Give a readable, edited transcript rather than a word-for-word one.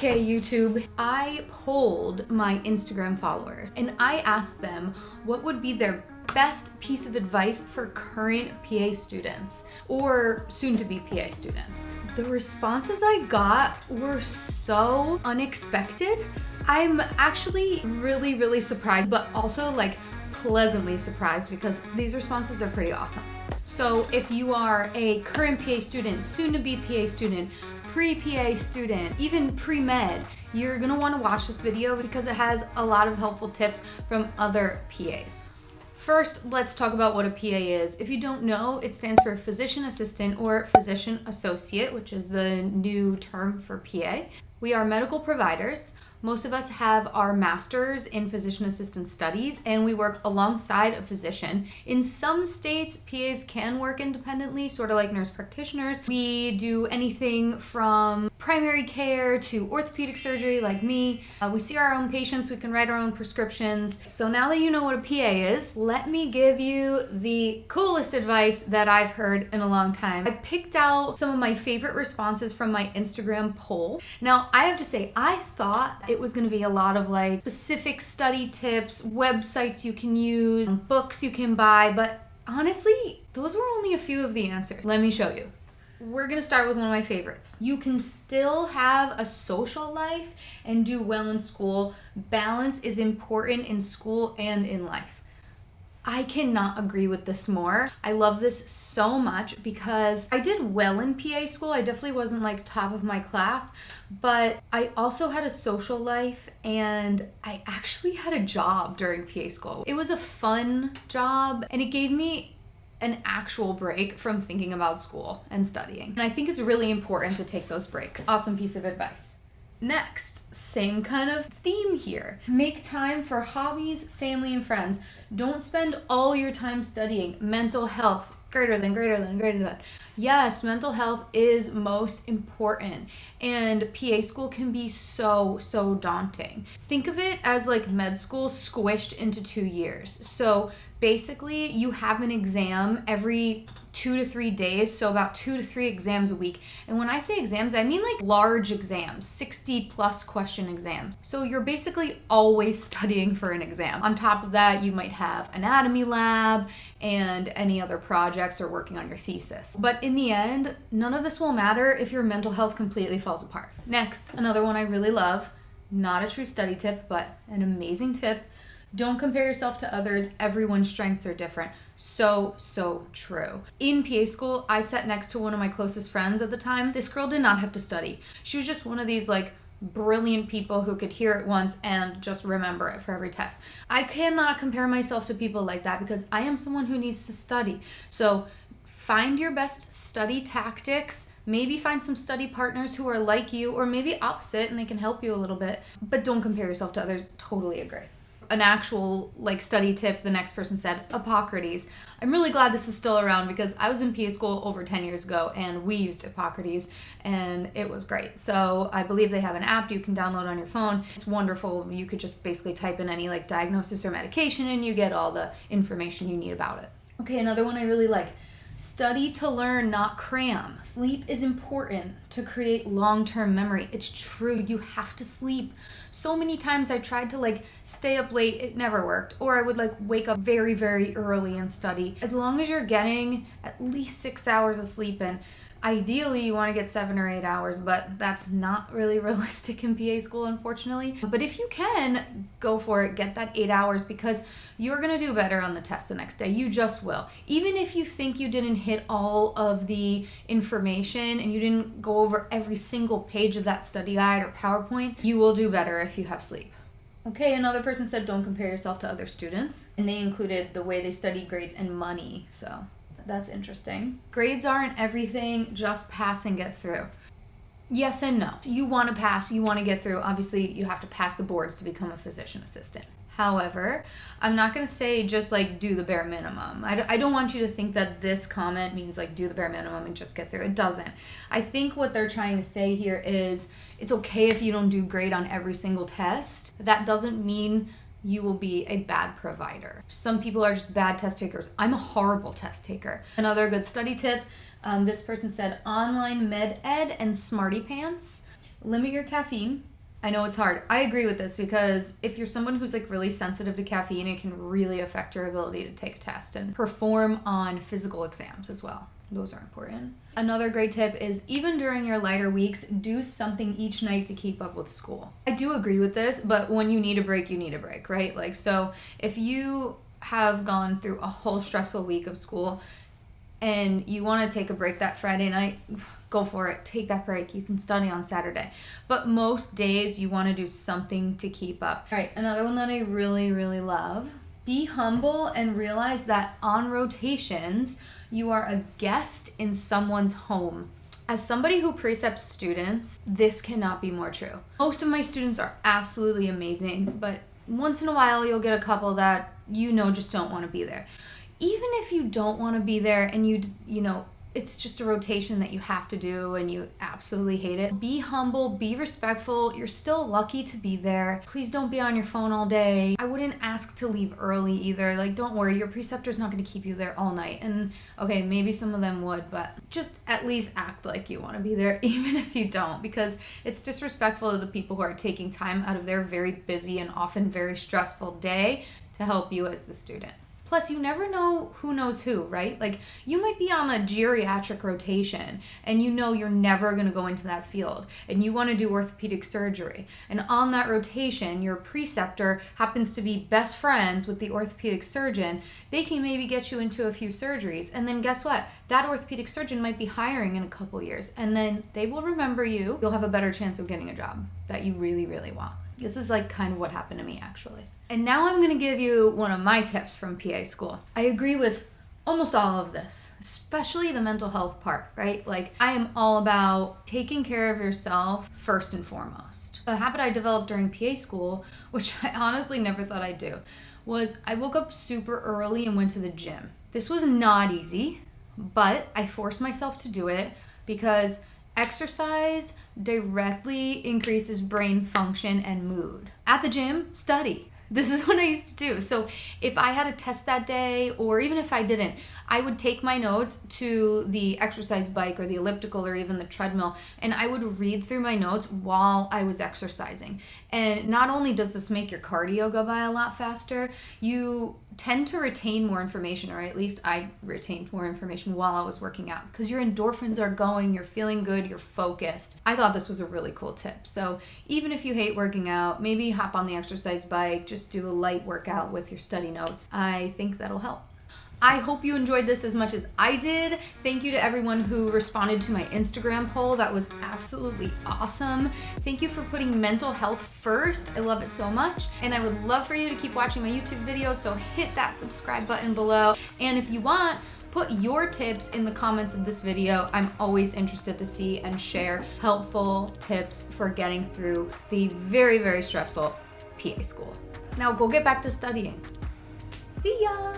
Okay, YouTube, I polled my Instagram followers and I asked them what would be their best piece of advice for current PA students or soon-to-be PA students. The responses I got were so unexpected. I'm actually really surprised, but also like pleasantly surprised because these responses are pretty awesome. So if you are a current PA student, soon-to-be PA student, pre-PA student, even pre-med, you're gonna wanna watch this video because it has a lot of helpful tips from other PAs. First, let's talk about what a PA is. If you don't know, it stands for physician assistant or physician associate, which is the new term for PA. We are medical providers. Most of us have our master's in physician assistant studies and we work alongside a physician. In some states, PAs can work independently, sort of like nurse practitioners. We do anything from primary care to orthopedic surgery like me. We see our own patients, we can write our own prescriptions. So now that you know what a PA is, let me give you the coolest advice that I've heard in a long time. I picked out some of my favorite responses from my Instagram poll. Now, I have to say, I thought it was going to be a lot of like specific study tips, websites you can use, books you can buy, but honestly, those were only a few of the answers. Let me show you. We're going to start with one of my favorites. You can still have a social life and do well in school. Balance is important in school and in life. I cannot agree with this more. I love this so much because I did well in PA school. I definitely wasn't like top of my class, but I also had a social life and I actually had a job during PA school. It was a fun job and it gave me an actual break from thinking about school and studying. And I think it's really important to take those breaks. Awesome piece of advice. Next, same kind of theme here. Make time for hobbies, family, and friends. Don't spend all your time studying. Mental health, greater than. Yes, mental health is most important. And PA school can be so daunting. Think of it as like med school squished into 2 years. So basically you have an exam every 2 to 3 days, so about 2 to 3 exams a week. And when I say exams, I mean like large exams, 60+ question exams. So you're basically always studying for an exam. On top of that, you might have anatomy lab and any other projects or working on your thesis. But in the end, none of this will matter if your mental health completely falls apart. Next, another one I really love, not a true study tip, but an amazing tip. Don't compare yourself to others. Everyone's strengths are different. So true. In PA school, I sat next to one of my closest friends at the time. This girl did not have to study. She was just one of these like brilliant people who could hear it once and just remember it for every test. I cannot compare myself to people like that because I am someone who needs to study. So find your best study tactics. Maybe find some study partners who are like you or maybe opposite and they can help you a little bit. But don't compare yourself to others. Totally agree. An actual like study tip, the next person said, Hippocrates. I'm really glad this is still around because I was in PA school over 10 years ago and we used Hippocrates and it was great. So I believe they have an app you can download on your phone. It's wonderful. You could just basically type in any like diagnosis or medication and you get all the information you need about it. Okay, another one I really like. Study to learn, not cram. Sleep is important to create long-term memory. It's true, you have to sleep. So many times I tried to like stay up late, it never worked. Or I would like wake up very early and study. As long as you're getting at least 6 hours of sleep in, ideally you want to get 7 or 8 hours, but that's not really realistic in PA school, unfortunately. But if you can, go for it, get that 8 hours because you're going to do better on the test the next day. You just will. Even if you think you didn't hit all of the information and you didn't go over every single page of that study guide or PowerPoint, you will do better if you have sleep. Okay, another person said don't compare yourself to other students. And they included the way they study, grades, and money. So that's interesting. Grades aren't everything, just pass and get through. Yes and no. You want to pass, you want to get through. Obviously, you have to pass the boards to become a physician assistant. However, I'm not going to say just like do the bare minimum. I don't want you to think that this comment means like do the bare minimum and just get through. It doesn't. I think what they're trying to say here is it's okay if you don't do great on every single test. That doesn't mean you will be a bad provider. Some people are just bad test takers. I'm a horrible test taker. Another good study tip, this person said online med ed and smarty pants. Limit your caffeine. I know it's hard. I agree with this because if you're someone who's like really sensitive to caffeine, it can really affect your ability to take a test and perform on physical exams as well. Those are important. Another great tip is even during your lighter weeks, do something each night to keep up with school. I do agree with this, but when you need a break, you need a break, right? Like, so if you have gone through a whole stressful week of school and you want to take a break that Friday night, go for it. Take that break. You can study on Saturday. But most days you want to do something to keep up. All right, another one that I really, really love. Be humble and realize that on rotations, you are a guest in someone's home. As somebody who precepts students, this cannot be more true. Most of my students are absolutely amazing, but once in a while you'll get a couple that just don't want to be there. Even if you don't want to be there and you know, it's just a rotation that you have to do and you absolutely hate it, be humble, be respectful. You're still lucky to be there. Please don't be on your phone all day. I wouldn't ask to leave early either. Like, don't worry, your preceptor's not going to keep you there all night. And okay, maybe some of them would, but just at least act like you want to be there, even if you don't, because it's disrespectful to the people who are taking time out of their very busy and often very stressful day to help you as the student. Plus, you never know who knows who, right? Like, you might be on a geriatric rotation and you're never going to go into that field and you want to do orthopedic surgery. And on that rotation, your preceptor happens to be best friends with the orthopedic surgeon. They can maybe get you into a few surgeries. And then guess what? That orthopedic surgeon might be hiring in a couple years. And then they will remember you. You'll have a better chance of getting a job that you really, really want. This is like kind of what happened to me, actually. And now I'm going to give you one of my tips from PA school. I agree with almost all of this, especially the mental health part, right? Like, I am all about taking care of yourself first and foremost. A habit I developed during PA school, which I honestly never thought I'd do, was I woke up super early and went to the gym. This was not easy, but I forced myself to do it because exercise directly increases brain function and mood. At the gym, study. This is what I used to do. So if I had a test that day, or even if I didn't, I would take my notes to the exercise bike or the elliptical or even the treadmill, and I would read through my notes while I was exercising. And not only does this make your cardio go by a lot faster, you tend to retain more information, or at least I retained more information while I was working out because your endorphins are going, you're feeling good, you're focused. I thought this was a really cool tip. So even if you hate working out, maybe hop on the exercise bike, just do a light workout with your study notes. I think that'll help. I hope you enjoyed this as much as I did. Thank you to everyone who responded to my Instagram poll. That was absolutely awesome. Thank you for putting mental health first. I love it so much. And I would love for you to keep watching my YouTube videos, so hit that subscribe button below. And if you want, put your tips in the comments of this video. I'm always interested to see and share helpful tips for getting through the very, very stressful PA school. Now go get back to studying. See ya!